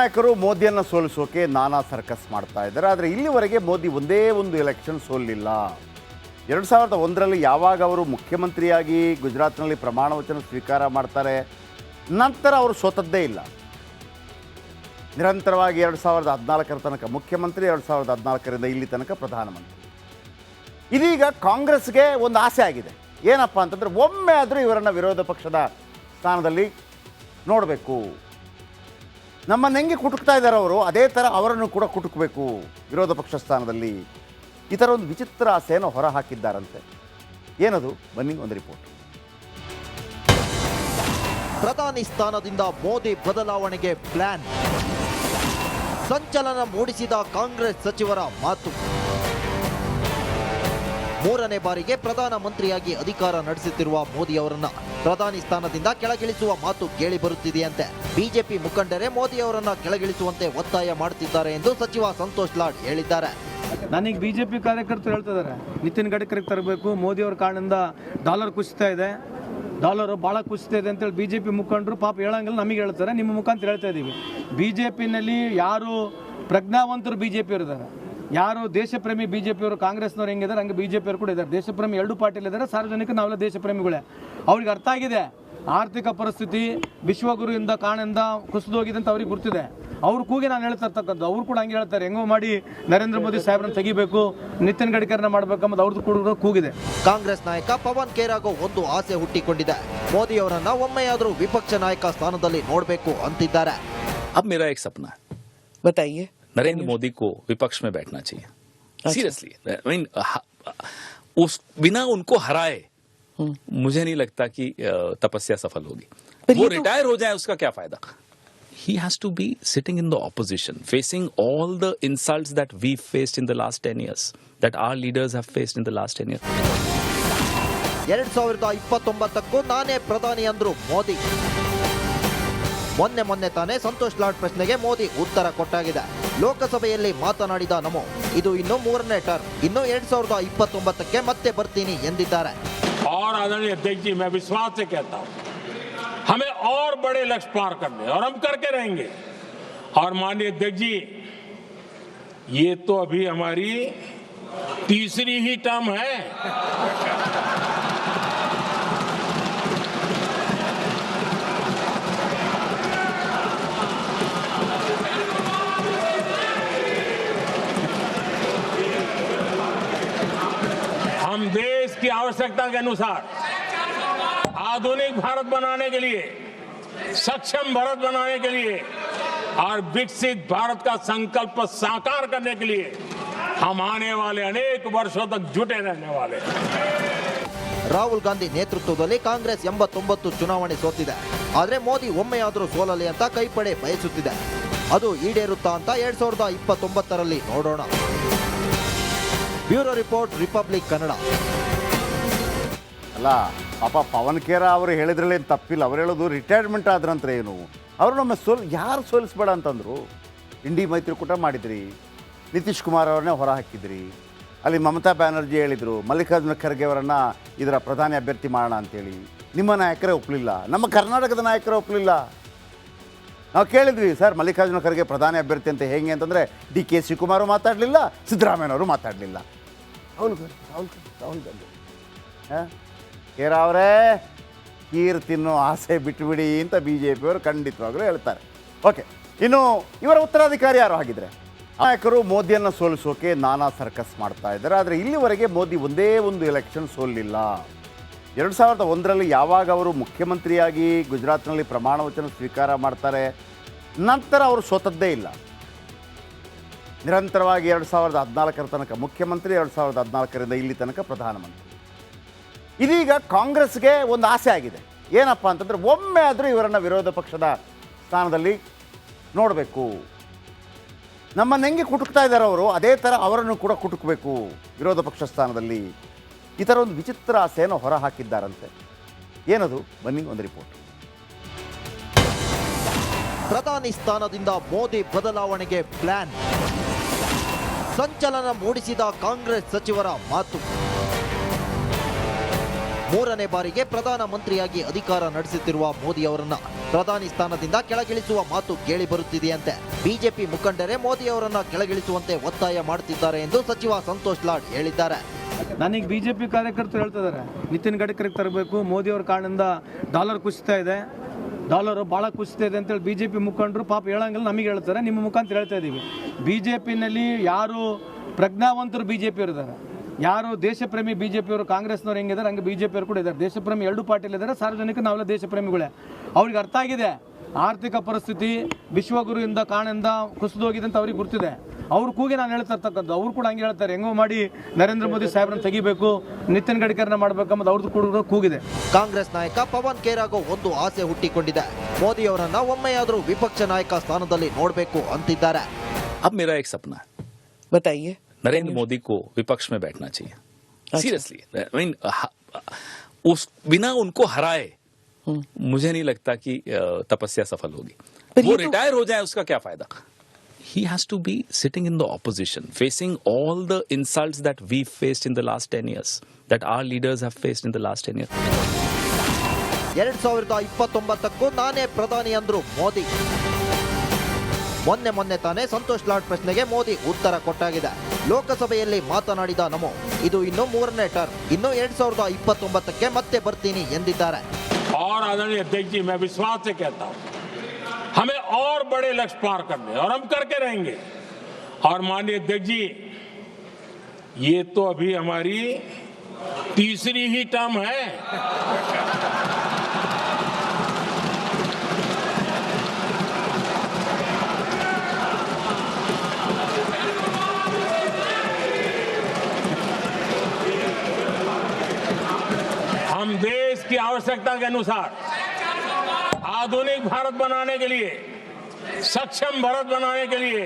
ನಾಯಕರು ಮೋದಿಯನ್ನು ಸೋಲಿಸೋಕೆ ನಾನಾ ಸರ್ಕಸ್ ಮಾಡ್ತಾ ಇದ್ದಾರೆ. ಆದರೆ ಇಲ್ಲಿವರೆಗೆ ಮೋದಿ ಒಂದೇ ಒಂದು ಎಲೆಕ್ಷನ್ ಸೋಲಿಲ್ಲ. 2001ರಲ್ಲಿ ಯಾವಾಗ ಅವರು ಮುಖ್ಯಮಂತ್ರಿಯಾಗಿ ಗುಜರಾತ್ನಲ್ಲಿ ಪ್ರಮಾಣ ವಚನ ಸ್ವೀಕಾರ ಮಾಡ್ತಾರೆ, ನಂತರ ಅವರು ಸೋತದ್ದೇ ಇಲ್ಲ. ನಿರಂತರವಾಗಿ 2014ರ ತನಕ ಮುಖ್ಯಮಂತ್ರಿ, 2014ರಿಂದ ಇಲ್ಲಿ ತನಕ ಪ್ರಧಾನಮಂತ್ರಿ. ಇದೀಗ ಕಾಂಗ್ರೆಸ್ಗೆ ಒಂದು ಆಸೆ ಆಗಿದೆ. ಏನಪ್ಪ ಅಂತಂದರೆ, ಒಮ್ಮೆ ಆದರೂ ಇವರನ್ನು ವಿರೋಧ ಪಕ್ಷದ ಸ್ಥಾನದಲ್ಲಿ ನೋಡಬೇಕು. ನಮ್ಮನ್ನು ಹೆಂಗೆ ಕುಟುಕ್ತಾ ಇದ್ದಾರೆ ಅವರು, ಅದೇ ಥರ ಅವರನ್ನು ಕೂಡ ಕುಟುಕಬೇಕು ವಿರೋಧ ಪಕ್ಷ ಸ್ಥಾನದಲ್ಲಿ. ಈ ಥರ ಒಂದು ವಿಚಿತ್ರ ಆಸೆಯನ್ನು ಹೊರ ಹಾಕಿದ್ದಾರಂತೆ. ಏನದು? ಬನ್ನಿ ಒಂದು ರಿಪೋರ್ಟ್. ಪ್ರಧಾನಿ ಸ್ಥಾನದಿಂದ ಮೋದಿ ಬದಲಾವಣೆಗೆ ಪ್ಲಾನ್. ಸಂಚಲನ ಮೂಡಿಸಿದ ಕಾಂಗ್ರೆಸ್ ಸಚಿವರ ಮಾತು. ಮೂರನೇ ಬಾರಿಗೆ ಪ್ರಧಾನಮಂತ್ರಿಯಾಗಿ ಅಧಿಕಾರ ನಡೆಸುತ್ತಿರುವ ಮೋದಿ ಅವರನ್ನ ಪ್ರಧಾನಿ ಸ್ಥಾನದಿಂದ ಕೆಳಗಿಳಿಸುವ ಮಾತು ಕೇಳಿ ಬರುತ್ತಿದೆಯಂತೆ. ಬಿಜೆಪಿ ಮುಖಂಡರೇ ಮೋದಿ ಅವರನ್ನ ಕೆಳಗಿಳಿಸುವಂತೆ ಒತ್ತಾಯ ಮಾಡುತ್ತಿದ್ದಾರೆ ಎಂದು ಸಚಿವ ಸಂತೋಷ್ ಲಾಡ್ ಹೇಳಿದ್ದಾರೆ. ನನಗೆ ಬಿಜೆಪಿ ಕಾರ್ಯಕರ್ತರು ಹೇಳ್ತಿದ್ದಾರೆ, ನಿತಿನ್ ಗಡ್ಕರಿಗೆ ತರಬೇಕು, ಮೋದಿ ಅವರ ಕಾರಣದಿಂದ ಡಾಲರ್ ಕುಸಿತಾ ಇದೆ, ಡಾಲರ್ ಭಾಳ ಕುಸಿತಾ ಇದೆ ಅಂತೇಳಿ ಬಿಜೆಪಿ ಮುಖಂಡರು ಪಾಪ ಹೇಳಂಗಿಲ್ಲ, ನಮಗೆ ಹೇಳ್ತಾರೆ. ನಿಮ್ಮ ಮುಖಾಂತರ ಹೇಳ್ತಾ ಇದ್ದೀವಿ, ಬಿಜೆಪಿನಲ್ಲಿ ಯಾರು ಪ್ರಜ್ಞಾವಂತರು ಬಿಜೆಪಿ ಇದ್ದಾರೆ, ಯಾರು ದೇಶಪ್ರೇಮಿ ಬಿಜೆಪಿಯವರು, ಕಾಂಗ್ರೆಸ್ನವ್ರು ಹೆಂಗಿದ್ದಾರೆ ಹಂಗೆ ಬಿಜೆಪಿಯವರು ಕೂಡ ಇದ್ದಾರೆ. ದೇಶಪ್ರೇಮಿ ಎರಡು ಪಾರ್ಟಿಲಿದ್ದಾರೆ, ಸಾರ್ವಜನಿಕ ನಾವೆಲ್ಲ ದೇಶಪ್ರೇಮಿಗಳೇ. ಅವ್ರಿಗೆ ಅರ್ಥ ಆಗಿದೆ ಆರ್ಥಿಕ ಪರಿಸ್ಥಿತಿ ವಿಶ್ವಗುರುವಿಂದ ಕಾರಣದಿಂದ ಕುಸಿದೋಗಿದೆ ಅಂತ ಅವ್ರಿಗೆ ಗುರ್ತಿದೆ. ಅವ್ರ ಕೂಗಿ ನಾನು ಹೇಳ್ತಾ ಇರ್ತಕ್ಕಂಥ, ಅವ್ರು ಕೂಡ ಹಂಗೆ ಹೇಳ್ತಾರೆ, ಹೆಂಗೋ ಮಾಡಿ ನರೇಂದ್ರ ಮೋದಿ ಸಾಹೇಬ್ರನ್ನ ತೆಗಿಬೇಕು, ನಿತಿನ್ ಗಡ್ಕರಿನ ಮಾಡಬೇಕಂಬುದು ಅವ್ರದ್ದು ಕೂಡ ಕೂಗಿದೆ. ಕಾಂಗ್ರೆಸ್ ನಾಯಕ ಪವನ್ ಖೇರಾಗೂ ಒಂದು ಆಸೆ ಹುಟ್ಟಿಕೊಂಡಿದೆ. ಮೋದಿ ಅವರನ್ನ ಒಮ್ಮೆಯಾದರೂ ವಿಪಕ್ಷ ನಾಯಕ ಸ್ಥಾನದಲ್ಲಿ ನೋಡಬೇಕು ಅಂತಿದ್ದಾರೆ. अब मेरा एक सपना है, बताइए. नरेंद्र मोदी को विपक्ष में बैठना चाहिए. सीरियसली, आई मीन उस बिना उनको हराए मुझे नहीं लगता कि तपस्या सफल होगी. वो रिटायर हो जाए उसका क्या फायदा. He has to be sitting in the opposition, facing all the insults that we faced in the last 10 years, that our leaders have faced in the last 10 years. 2029ಕ್ಕೂ ನಾನೇ ಪ್ರಧಾನಿ ಅಂದ್ರು ಮೋದಿ. ಮೊನ್ನೆ ತಾನೇ ಸಂತೋಷ್ ಲಾಡ್ ಪ್ರಶ್ನೆಗೆ ಮೋದಿ ಉತ್ತರ ಕೊಟ್ಟಾಗಿದೆ. ಲೋಕಸಭೆಯಲ್ಲಿ ಮಾತನಾಡಿದ ನಮೋ, ಇದು ಇನ್ನು ಮೂರನೇ ಟರ್ಮ್, ಇನ್ನು 2029ಕ್ಕೆ ಮತ್ತೆ ಬರ್ತೀನಿ ಎಂದಿದ್ದಾರೆ. और आदरणीय अध्यक्ष जी, मैं विश्वास से कहता हूं, हमें और बड़े लक्ष्य पार करने, और हम करके रहेंगे. और माननीय अध्यक्ष जी, ये तो अभी हमारी तीसरी ही टर्म है. हम देश की आवश्यकता के अनुसार आधुनिक भारत बनाने के लिए, सक्षम भारत बनाने के लिए और विकसित भारत का संकल्प साकार करने के लिए हम आने वाले अनेक वर्षों तक जुटे रहने वाले हैं. ರಾಹುಲ್ ಗಾಂಧಿ ನೇತೃತ್ವದಲ್ಲಿ ಕಾಂಗ್ರೆಸ್ 89 ಚುನಾವಣೆ ಸೋತಿದೆ. ಆದರೆ ಮೋದಿ ಒಮ್ಮೆಯಾದರೂ ಸೋಲಲಿ ಅಂತ ಕೈಪಡೆ ಬಯಸುತ್ತಿದೆ. ಅದು ಈಡೇರುತ್ತಾ ಅಂತ 2029ರಲ್ಲಿ ನೋಡೋಣ. Bureau report, republic Kannada. ಅಲ್ಲ ಪಾಪ ಪವನ್ ಖೇರಾ ಅವರು ಹೇಳಿದ್ರಲ್ಲಿ ಏನು ತಪ್ಪಿಲ್ಲ. ಅವ್ರು ಹೇಳೋದು ರಿಟೈರ್ಮೆಂಟ್ ಆದ್ರಂತ್ರ ಏನು, ಅವರು ನಮ್ಮ ಯಾರು ಸೋಲಿಸ್ಬೇಡ ಅಂತಂದರು. ಇಂಡಿ ಮೈತ್ರಿಕೂಟ ಮಾಡಿದ್ರಿ, ನಿತೀಶ್ ಕುಮಾರ್ ಅವ್ರನ್ನೇ ಹೊರ ಹಾಕಿದ್ರಿ. ಅಲ್ಲಿ ಮಮತಾ ಬ್ಯಾನರ್ಜಿ ಹೇಳಿದರು ಮಲ್ಲಿಕಾರ್ಜುನ ಖರ್ಗೆ ಅವರನ್ನು ಇದರ ಪ್ರಧಾನಿ ಅಭ್ಯರ್ಥಿ ಮಾಡೋಣ ಅಂತೇಳಿ. ನಿಮ್ಮ ನಾಯಕರೇ ಒಪ್ಪಲಿಲ್ಲ, ನಮ್ಮ ಕರ್ನಾಟಕದ ನಾಯಕರೇ ಒಪ್ಪಲಿಲ್ಲ. ನಾವು ಕೇಳಿದ್ವಿ, ಸರ್ ಮಲ್ಲಿಕಾರ್ಜುನ ಖರ್ಗೆ ಪ್ರಧಾನಿ ಅಭ್ಯರ್ಥಿ ಅಂತ ಹೇಗೆ ಅಂತಂದರೆ DK ಶಿವಕುಮಾರು ಮಾತಾಡಲಿಲ್ಲ, ಸಿದ್ದರಾಮಯ್ಯನವರು ಮಾತಾಡಲಿಲ್ಲ. ರಾಹುಲ್ ಗಾಂಧಿ ಖೇರಾ ಅವರೇ ಕೀರ್ ತಿನ್ನೋ ಆಸೆ ಬಿಟ್ಟುಬಿಡಿ ಅಂತ BJPಯವರು ಖಂಡಿತವಾಗಲೂ ಹೇಳ್ತಾರೆ. ಓಕೆ, ಇನ್ನು ಇವರ ಉತ್ತರಾಧಿಕಾರಿ ಯಾರು ಹಾಗಿದ್ರೆ? ನಾಯಕರು ಮೋದಿಯನ್ನು ಸೋಲಿಸೋಕೆ ನಾನಾ ಸರ್ಕಸ್ ಮಾಡ್ತಾ ಇದ್ದಾರೆ. ಆದರೆ ಇಲ್ಲಿವರೆಗೆ ಮೋದಿ ಒಂದೇ ಒಂದು ಎಲೆಕ್ಷನ್ ಸೋಲಿಲ್ಲ. 2001ರಲ್ಲಿ ಯಾವಾಗ ಅವರು ಮುಖ್ಯಮಂತ್ರಿಯಾಗಿ ಗುಜರಾತ್ನಲ್ಲಿ ಪ್ರಮಾಣ ವಚನ ಸ್ವೀಕಾರ ಮಾಡ್ತಾರೆ, ನಂತರ ಅವರು ಸೋತದ್ದೇ ಇಲ್ಲ. ನಿರಂತರವಾಗಿ 2014ರ ತನಕ ಮುಖ್ಯಮಂತ್ರಿ, 2014ರಿಂದ ಇಲ್ಲಿ ತನಕ ಪ್ರಧಾನಮಂತ್ರಿ. ಇದೀಗ ಕಾಂಗ್ರೆಸ್ಗೆ ಒಂದು ಆಸೆ ಆಗಿದೆ. ಏನಪ್ಪ ಅಂತಂದರೆ, ಒಮ್ಮೆ ಆದರೂ ಇವರನ್ನು ವಿರೋಧ ಪಕ್ಷದ ಸ್ಥಾನದಲ್ಲಿ ನೋಡಬೇಕು. ನಮ್ಮನ್ನು ಹೆಂಗೆ ಕುಟುಕ್ತಾ ಇದ್ದಾರೆ ಅವರು, ಅದೇ ಥರ ಅವರನ್ನು ಕೂಡ ಕುಟುಕಬೇಕು ವಿರೋಧ ಪಕ್ಷ ಸ್ಥಾನದಲ್ಲಿ. ಈ ಥರ ಒಂದು ವಿಚಿತ್ರ ಆಸೆಯನ್ನು ಹೊರ ಹಾಕಿದ್ದಾರಂತೆ. ಏನದು? ಬನ್ನಿ ಒಂದು ರಿಪೋರ್ಟ್. ಪ್ರಧಾನಿ ಸ್ಥಾನದಿಂದ ಮೋದಿ ಬದಲಾವಣೆಗೆ ಪ್ಲಾನ್. ಸಂಚಲನ ಮೂಡಿಸಿದ ಕಾಂಗ್ರೆಸ್ ಸಚಿವರ ಮಾತು. ಮೂರನೇ ಬಾರಿಗೆ ಪ್ರಧಾನಮಂತ್ರಿಯಾಗಿ ಅಧಿಕಾರ ನಡೆಸುತ್ತಿರುವ ಮೋದಿ ಅವರನ್ನ ಪ್ರಧಾನಿ ಸ್ಥಾನದಿಂದ ಕೆಳಗಿಳಿಸುವ ಮಾತು ಕೇಳಿ ಬರುತ್ತಿದೆಯಂತೆ. ಬಿಜೆಪಿ ಮುಖಂಡರೇ ಮೋದಿ ಅವರನ್ನ ಕೆಳಗಿಳಿಸುವಂತೆ ಒತ್ತಾಯ ಮಾಡುತ್ತಿದ್ದಾರೆ ಎಂದು ಸಚಿವ ಸಂತೋಷ್ ಲಾಡ್ ಹೇಳಿದ್ದಾರೆ. ನನಗೆ ಬಿಜೆಪಿ ಕಾರ್ಯಕರ್ತರು ಹೇಳ್ತಿದ್ದಾರೆ ನಿತಿನ್ ಗಡ್ಕರಿಗೆ ತರಬೇಕು, ಮೋದಿ ಅವ್ರ ಕಾರಣದಿಂದ ಡಾಲರ್ ಕುಸಿತಾ ಇದೆ, ಡಾಲರ್ ಭಾಳ ಕುಸಿತಾ ಇದೆ ಅಂತೇಳಿ ಬಿಜೆಪಿ ಮುಖಂಡರು ಪಾಪ ಹೇಳಂಗಿಲ್ಲ, ನಮಗೆ ಹೇಳ್ತಾರೆ. ನಿಮ್ಮ ಮುಖಾಂತರ ಹೇಳ್ತಾ ಇದ್ದೀವಿ, ಬಿಜೆಪಿನಲ್ಲಿ ಯಾರು ಪ್ರಜ್ಞಾವಂತರು ಬಿಜೆಪಿ ಇದ್ದಾರೆ, ಯಾರು ದೇಶಪ್ರೇಮಿ ಬಿಜೆಪಿಯವರು, ಕಾಂಗ್ರೆಸ್ನವ್ರು ಹೆಂಗಿದ್ದಾರೆ ಹಂಗೆ ಬಿಜೆಪಿಯವರು ಕೂಡ ಇದ್ದಾರೆ. ದೇಶಪ್ರೇಮಿ ಎರಡು ಪಾರ್ಟಿಲಿದ್ದಾರೆ, ಸಾರ್ವಜನಿಕ ನಾವೆಲ್ಲ ದೇಶಪ್ರೇಮಿಗಳೇ. ಅವ್ರಿಗೆ ಅರ್ಥ ಆಗಿದೆ ಆರ್ಥಿಕ ಪರಿಸ್ಥಿತಿ ವಿಶ್ವಗುರುವಿಂದ ಕಾರಣದಿಂದ ಕುಸಿದೋಗಿದೆ ಅಂತ ಅವ್ರಿಗೆ ಗೊತ್ತಿದೆ. ಅವ್ರ ಕೂಗಿ ನಾನು ಹೇಳ್ತಾ ಇರ್ತಕ್ಕಂಥ, ಅವ್ರು ಕೂಡ ಹಂಗೆ ಹೇಳ್ತಾರೆ, ಹೆಂಗೋ ಮಾಡಿ ನರೇಂದ್ರ ಮೋದಿ ಸಾಹೇಬ್ರನ್ನ ತೆಗಿಬೇಕು, ನಿತಿನ್ ಗಡ್ಕರಿನ ಮಾಡಬೇಕಂಬುದು ಅವ್ರದ್ದು ಕೂಡ ಕೂಗಿದೆ. ಕಾಂಗ್ರೆಸ್ ನಾಯಕ ಪವನ್ ಖೇರಾಗೂ ಒಂದು ಆಸೆ ಹುಟ್ಟಿಕೊಂಡಿದೆ. ಮೋದಿ ಅವರನ್ನ ಒಮ್ಮೆಯಾದರೂ ವಿಪಕ್ಷ ನಾಯಕ ಸ್ಥಾನದಲ್ಲಿ ನೋಡಬೇಕು ಅಂತಿದ್ದಾರೆ. अब मेरा एक सपना है, बताइए। नरेंद्र मोदी को विपक्ष में बैठना चाहिए। सीरियसली, आई मीन उस बिना उनको हराए मुझे नहीं लगता कि तपस्या सफल होगी। वो रिटायर हो जाए उसका क्या फायदा? He has to be sitting in the opposition, facing all the insults that we faced in the last 10 years, that our leaders have faced in the last 10 years. 2029ಕ್ಕೂ ನಾನೇ ಪ್ರಧಾನಿ ಅಂದ್ರು ಮೋದಿ. ಮೊನ್ನೆ ತಾನೇ ಸಂತೋಷ್ ಲಾಡ್ ಪ್ರಶ್ನೆಗೆ ಮೋದಿ ಉತ್ತರ ಕೊಟ್ಟಾಗಿದೆ. ಲೋಕಸಭೆಯಲ್ಲಿ ಮಾತನಾಡಿದ ನಮೋ, ಇದು ಇನ್ನು 3ನೇ ಟರ್ಮ್, ಇನ್ನು 2029ಕ್ಕೆ ಮತ್ತೆ ಬರ್ತೀನಿ ಎಂದಿದ್ದಾರೆ. और आदरणीय अध्यक्ष जी, मैं विश्वास से कहता हूं हमें और बड़े लक्ष्य पार करने, और हम करके रहेंगे। और माननीय अध्यक्ष जी, ये तो अभी हमारी तीसरी ही टर्म है। हम देश की आवश्यकता के अनुसार आधुनिक भारत बनाने के लिए, सक्षम भारत बनाने के लिए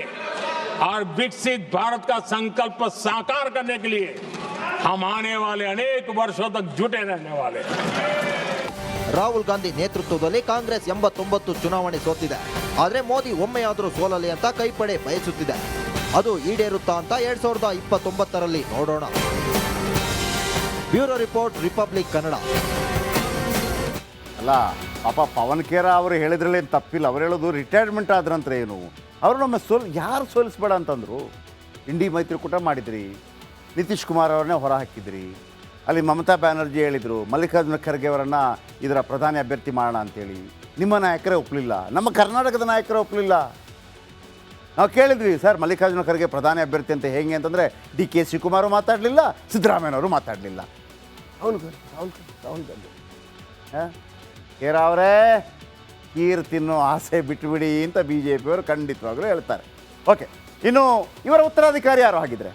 और विकसित भारत का संकल्प साकार करने के लिए हम आने वाले अनेक वर्षों तक जुटे रहने वाले हैं। ರಾಹುಲ್ ಗಾಂಧಿ ನೇತೃತ್ವದಲ್ಲಿ ಕಾಂಗ್ರೆಸ್ 89 ಚುನಾವಣೆ ಸೋತಿದೆ. ಆದರೆ ಮೋದಿ ಒಮ್ಮೆಯಾದರೂ ಸೋಲಲಿ ಅಂತ ಕೈಪಡೆ ಬಯಸುತ್ತಿದೆ. ಅದು ಈಡೇರುತ್ತಾ ಅಂತ 2029ರಲ್ಲಿ ನೋಡೋಣ. Bureau report, republic Kannada. ಅಲ್ಲ ಪಾಪ ಪವನ್ ಖೇರ ಅವರು ಹೇಳಿದ್ರಲ್ಲಿ ಏನು ತಪ್ಪಿಲ್ಲ. ಅವ್ರು ಹೇಳೋದು ರಿಟೈರ್ಮೆಂಟ್ ಆದ್ರಂದ್ರೆ ಏನು, ಅವರು ನಮ್ಮ ಯಾರು ಸೋಲಿಸ್ಬೇಡ ಅಂತಂದರು. ಇಂಡಿ ಮೈತ್ರಿಕೂಟ ಮಾಡಿದ್ರಿ, ನಿತೀಶ್ ಕುಮಾರ್ ಅವ್ರನ್ನೇ ಹೊರ ಹಾಕಿದ್ರಿ. ಅಲ್ಲಿ ಮಮತಾ ಬ್ಯಾನರ್ಜಿ ಹೇಳಿದರು ಮಲ್ಲಿಕಾರ್ಜುನ ಖರ್ಗೆ ಅವರನ್ನು ಇದರ ಪ್ರಧಾನಿ ಅಭ್ಯರ್ಥಿ ಮಾಡೋಣ ಅಂತೇಳಿ. ನಿಮ್ಮ ನಾಯಕರೇ ಒಪ್ಪಲಿಲ್ಲ, ನಮ್ಮ ಕರ್ನಾಟಕದ ನಾಯಕರೇ ಒಪ್ಪಲಿಲ್ಲ. ನಾವು ಕೇಳಿದ್ವಿ, ಸರ್ ಮಲ್ಲಿಕಾರ್ಜುನ ಖರ್ಗೆ ಪ್ರಧಾನಿ ಅಭ್ಯರ್ಥಿ ಅಂತ ಹೇಗೆ ಅಂತಂದರೆ DK ಶಿವಕುಮಾರು ಮಾತಾಡಲಿಲ್ಲ, ಸಿದ್ದರಾಮಯ್ಯನವರು ಮಾತಾಡಲಿಲ್ಲ. ರಾಹುಲ್ ಗಾಂಧಿ ಖೇರ ಅವರೇ ಕೀರ್ ತಿನ್ನೋ ಆಸೆ ಬಿಟ್ಟುಬಿಡಿ ಅಂತ BJP ಅವರು ಖಂಡಿತವಾಗ್ಲೂ ಹೇಳ್ತಾರೆ. ಓಕೆ, ಇನ್ನು ಇವರ ಉತ್ತರಾಧಿಕಾರಿ ಯಾರು ಹಾಗಿದ್ರೆ?